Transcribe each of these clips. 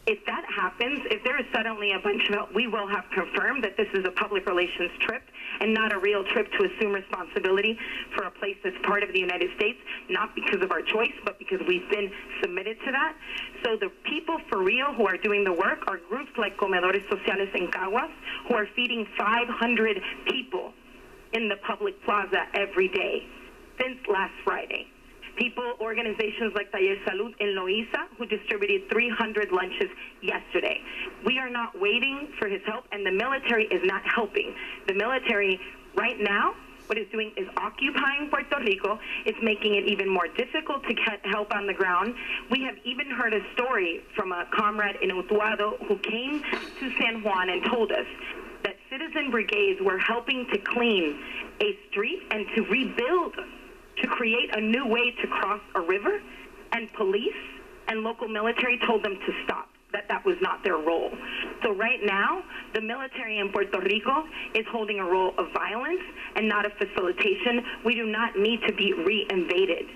if that happens, if there is suddenly a bunch of, we will have confirmed that this is a public relations trip and not a real trip to assume responsibility for a place that's part of the United States, not because of our choice, but because we've been submitted to that. So the people for real who are doing the work are groups like Comedores Sociales en Caguas, who are feeding 500 people in the public plaza every day since last Friday. People, organizations like Taller Salud in Loíza, who distributed 300 lunches yesterday. We are not waiting for his help, and the military is not helping. The military right now, what it's doing is occupying Puerto Rico. It's making it even more difficult to get help on the ground. We have even heard a story from a comrade in Utuado who came to San Juan and told us that citizen brigades were helping to clean a street and to rebuild, to create a new way to cross a river, and police and local military told them to stop, that was not their role. So right now, the military in Puerto Rico is holding a role of violence and not of facilitation. We do not need to be re-invaded.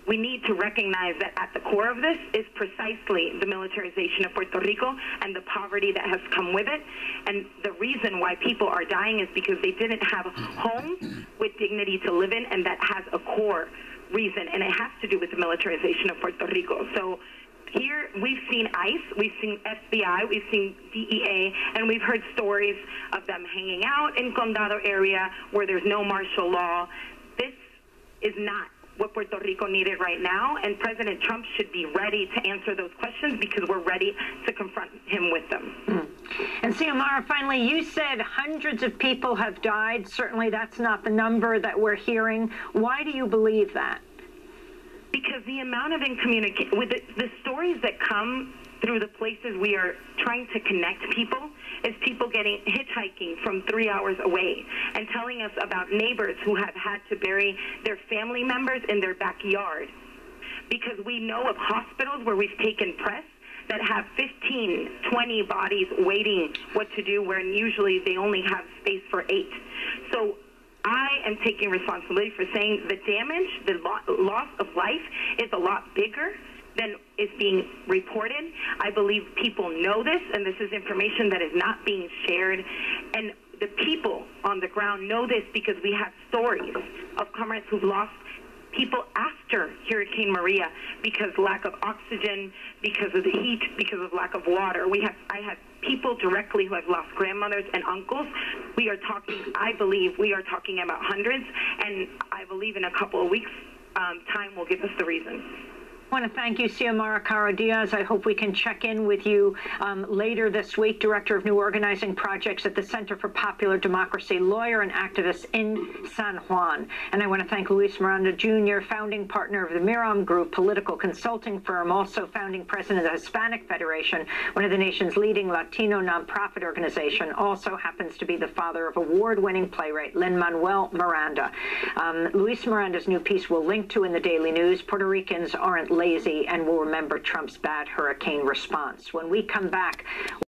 We need to recognize that at the core of this is precisely the militarization of Puerto Rico and the poverty that has come with it. And the reason why people are dying is because they didn't have homes with dignity to live in, and that has a core reason, and it has to do with the militarization of Puerto Rico. So here we've seen ICE, we've seen FBI, we've seen DEA, and we've heard stories of them hanging out in Condado area where there's no martial law. This is not what Puerto Rico needed right now, and President Trump should be ready to answer those questions because we're ready to confront him with them. And Xiomara, finally, you said hundreds of people have died. Certainly that's not the number that we're hearing. Why do you believe that? Because the amount of incommunication, with the stories that come through the places we are trying to connect people, is people getting hitchhiking from 3 hours away and telling us about neighbors who have had to bury their family members in their backyard. Because we know of hospitals where we've taken press that have 15, 20 bodies waiting what to do, where usually they only have space for 8. So I am taking responsibility for saying the damage, the loss of life is a lot bigger than is being reported. I believe people know this, and this is information that is not being shared. And the people on the ground know this because we have stories of comrades who've lost people after Hurricane Maria because lack of oxygen, because of the heat, because of lack of water. I have people directly who have lost grandmothers and uncles. We are talking, I believe, we are talking about hundreds, and I believe in a couple of weeks, time will give us the reason. I want to thank you, Xiomara Caro-Diaz. I hope we can check in with you later this week. Director of New Organizing Projects at the Center for Popular Democracy, lawyer and activist in San Juan. And I want to thank Luis Miranda, Jr., founding partner of the Miram Group, political consulting firm, also founding president of the Hispanic Federation, one of the nation's leading Latino nonprofit organization, also happens to be the father of award-winning playwright Lin-Manuel Miranda. Luis Miranda's new piece we'll link to in the Daily News. Puerto Ricans aren't lazy and will remember Trump's bad hurricane response. When we come back,